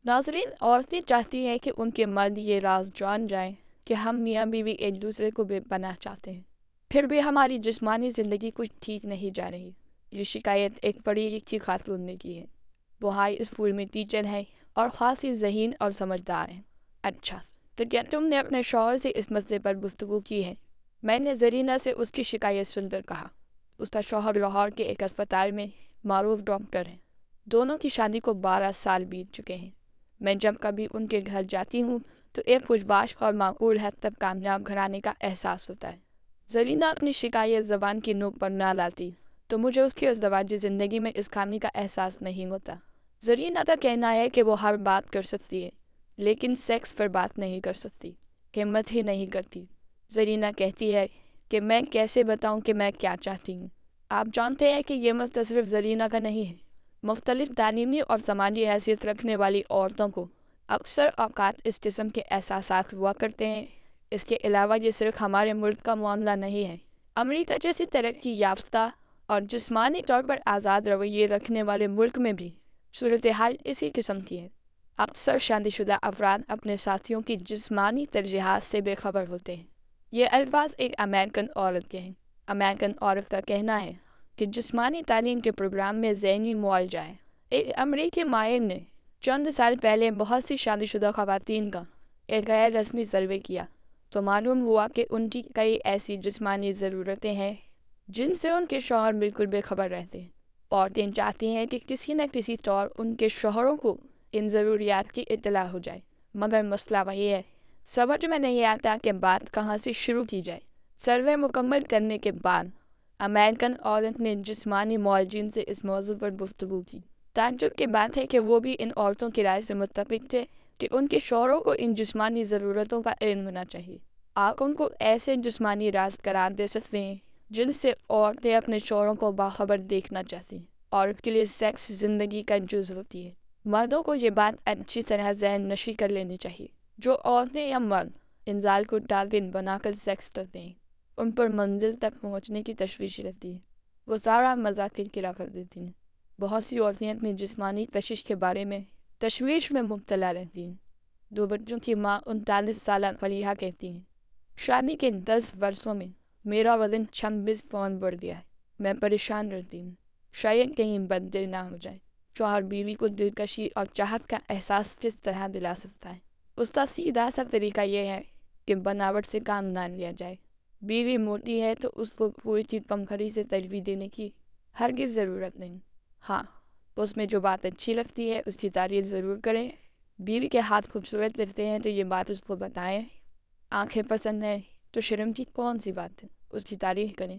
नाज़रीन, औरतें चाहती हैं कि उनके मर्द ये राज जान जाएं कि हम मियाँ बीवी एक दूसरे को बेपनाह चाहते हैं, फिर भी हमारी जिस्मानी ज़िंदगी कुछ ठीक नहीं जा रही। ये शिकायत एक पढ़ी लिखी खातून ने की है। वो हाई स्कूल में टीचर है और ख़ासी ज़हीन और समझदार है। अच्छा, तो क्या तुमने अपने शौहर से इस मसले पर गुफ्तगू की है? मैंने ज़रीना से उसकी शिकायत सुनकर कहा। उसका शौहर लाहौर के एक अस्पताल में मारूफ डॉक्टर है। दोनों की शादी को 12 साल बीत चुके हैं। मैं जब कभी उनके घर जाती हूँ तो एक खुशबाश और माकूल हद तक कामयाब घराने का एहसास होता है। ज़रीना अपनी शिकायत ज़बान की नोक पर ना लाती तो मुझे उसकी अज़दवाजी ज़िंदगी में इस खामी का एहसास नहीं होता। ज़रीना का कहना है कि वो हर बात कर सकती है, लेकिन सेक्स पर बात नहीं कर सकती, हिम्मत ही नहीं करती। ज़रीना कहती है कि मैं कैसे बताऊं कि मैं क्या चाहती हूँ। आप जानते हैं कि ये मसला सिर्फ ज़रीना का नहीं है। मुख्तलिफ तालीमी और समाजी हैसियत रखने वाली औरतों को अक्सर औकात इस किस्म के एहसासात हुआ करते हैं। इसके अलावा ये सिर्फ हमारे मुल्क का मामला नहीं है। अमेरिका जैसी तरक्की याफ्ता और जिस्मानी तौर पर आज़ाद रवैये रखने वाले मुल्क में भी सूरत हाल इसी किस्म की है। अक्सर शादीशुदा अफराद अपने साथियों की जिस्मानी तरजीहात से बेखबर होते हैं। ये अल्फाज एक अमेरिकन औरत के हैं। अमेरिकन औरत का कहना है कि जिस्मानी तालीम के प्रोग्राम में ज़हनी मुआवजा है। एक अमरीकी माहिर ने चंद साल पहले बहुत सी शादीशुदा ख़वातीन का एक गैर रस्मी सर्वे किया तो मालूम हुआ कि उनकी कई ऐसी जिस्मानी ज़रूरतें हैं जिनसे उनके शौहर बिल्कुल बेखबर रहते हैं। औरतें चाहती हैं कि किसी न किसी तौर उनके शौहरों को इन ज़रूरियात की इत्तला हो जाए, मगर मसला वही है, समझ में नहीं आता कि बात कहाँ से शुरू की जाए। सर्वे मुकम्मल करने के बाद अमेरिकन औरत ने जिस्मानी मुआलजिन से इस मौजू पर गुफ्तगू की। ताज्जुब की बात है कि वो भी इन औरतों की राय से मुत्तफिक थे कि उनके शौहरों को इन जिस्मानी ज़रूरतों का इल्म होना चाहिए। आप उनको ऐसे जिस्मानी राज करार दे सकते हैं जिनसे औरतें अपने शौहरों को बाखबर देखना चाहती हैं। औरत के लिए सेक्स ज़िंदगी का जुज़ होती है। मर्दों को ये बात अच्छी तरह ज़हन नशी कर लेनी चाहिए। जो औरतें या मर्द इंजाल को डालबिन बनाकर सेक्स करते हैं, उन पर मंजिल तक पहुंचने की तशवीश रहती है। वो सारा मज़ा किरकिरा कर देती हैं। बहुत सी औरतें अपनी जिस्मानी कशिश के बारे में तशवीश में मुब्तला रहती हैं। 2 बच्चों की माँ 39 साल फलीहा कहती हैं, शादी के 10 वर्षों में मेरा वज़न 26 पौंड बढ़ गया है। मैं परेशान रहती हूँ, शायद कहीं बददिल ना हो जाए। शौहर बीवी को दिलकशी और चाहत का एहसास किस तरह दिला सकता है? उसका सीधा सा तरीका यह है कि बनावट से काम ना लिया जाए। बीवी मोटी है तो उसको पूरी चीज़ पमखरी से तजवीज़ देने की हरगिज़ ज़रूरत नहीं। हाँ, उसमें जो बात अच्छी लगती है उसकी तारीफ ज़रूर करें। बीवी के हाथ खूबसूरत लगते हैं तो ये बात उसको बताएं। आंखें पसंद है तो शर्म की कौन सी बात है, उसकी तारीफ करें।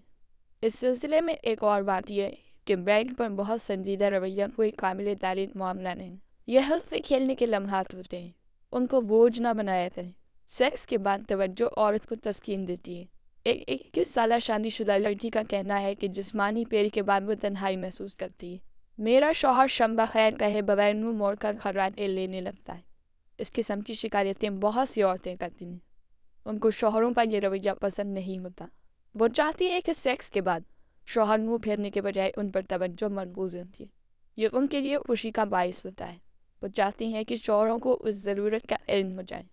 इस सिलसिले में एक और बात यह कि बेड पर बहुत संजीदा रवैया कोई काबिल तारीफ मामला नहीं। यह हंसते खेलने के लम्हात होते हैं, उनको बोझ ना बनाया करें। सेक्स के बाद तवज्जो औरत को तस्कीन देती है। एक 21 साल शादीशुदा लड़की का कहना है कि जिस्मानी पेड़ के बाद वो तन्हाई महसूस करती है। मेरा शौहर शंबा खैर कहे बगैर मुँह मोड़कर खर्राटे लेने लगता है। इस किस्म की शिकायतें बहुत सी औरतें करती हैं। उनको शौहरों का ये रवैया पसंद नहीं होता। वो चाहती है कि सेक्स के बाद शौहर मुँह फेरने के बजाय उन पर तवज्जो मरकूज़ होती है। ये उनके लिए खुशी का बाइस होता है। वो चाहती हैं कि शौहरों को उस ज़रूरत का इल्म हो जाए।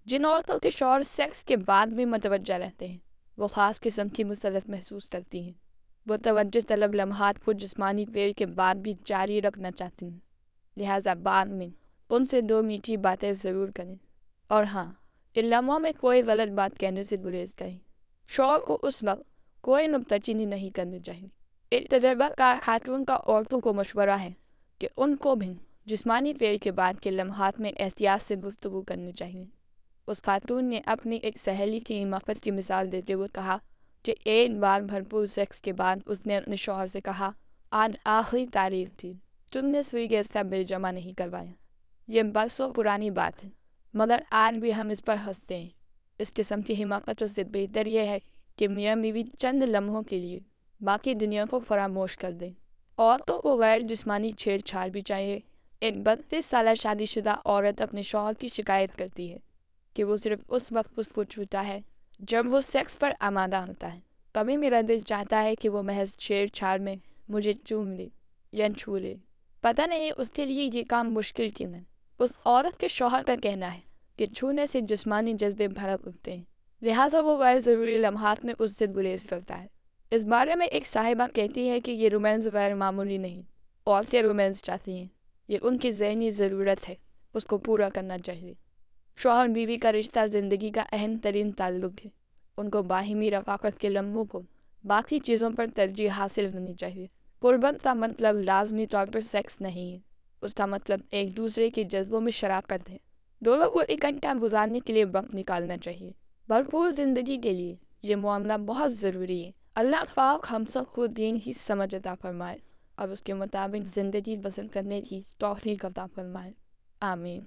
जिन औरतों के शौहर सेक्स के बाद भी मुतवज्जा रहते हैं, वो ख़ास किस्म की मुसरत महसूस करती हैं। वो तवज्जो तलब लम्हात को जिस्मानी पेड़ के बाद भी जारी रखना चाहती हैं। लिहाजा बाद में उनसे 2 मीठी बातें ज़रूर करें। और हाँ, इन लम्हों में कोई गलत बात कहने से गुरेज करें। शौहर को उस वक्त कोई नुक्ताचीनी नहीं करनी चाहिए। एक तजर्बाकार खातून का औरतों को मशवरा है कि उनको भी जिस्मानी पेड़ के बाद के लम्हात में एहतियात से गुफ्तगू करनी चाहिए। उस खातून ने अपनी एक सहेली की हिमाकत की मिसाल देते हुए कहा कि एक बार भरपूर सेक्स के बाद उसने अपने शौहर से कहा, आज आखिरी तारीख थी, तुमने सुई गैस का बिल जमा नहीं करवाया। ये बरसों पुरानी बात है, मगर आज भी हम इस पर हंसते हैं। इस किस्म की हिमाकतों से बेहतर यह है कि मियाँ बीवी चंद लम्हों के लिए बाकी दुनिया को फरामोश कर दें। औरतों को गैर जिस्मानी छेड़छाड़ भी चाहिए। एक 32 साल शादीशुदा औरत अपने शौहर की शिकायत करती है कि वो सिर्फ उस वक्त उसको छूता है जब वो सेक्स पर आमादा होता है। कभी मेरा दिल चाहता है कि वो महज छेड़छाड़ में मुझे चूम ले या छू ले। पता नहीं उसके लिए ये काम मुश्किल क्यों है। اس عورت کے شوہر کا کہنا ہے کہ چھونے سے جسمانی جذبے بھڑک اٹھتے ہیں، لہٰذا وہ غیر ضروری لمحات میں اس سے گریز کرتا ہے۔ اس بارے میں ایک صاحبہ کہتی ہے کہ یہ رومانس غیر معمولی نہیں، عورتیں رومانس چاہتی ہیں، یہ ان کی ذہنی ضرورت ہے، اس کو پورا کرنا چاہیے۔ شوہر بیوی کا رشتہ زندگی کا اہم ترین تعلق ہے، ان کو باہمی رفاقت کے لمحوں کو باقی چیزوں پر ترجیح حاصل ہونی چاہیے۔ قربت کا مطلب لازمی طور پر سیکس نہیں ہے، اس کا مطلب ایک دوسرے کے جذبوں میں شراکت ہے۔ دونوں کو اکٹھا گزارنے کے لیے وقت نکالنا چاہیے، بھرپور زندگی کے لیے یہ معاملہ بہت ضروری ہے۔ اللہ پاک ہم سب کو دین ہی سمجھ عطا فرمائے اور اس کے مطابق زندگی بسر کرنے کی توفیق عطا فرمائے، آمین۔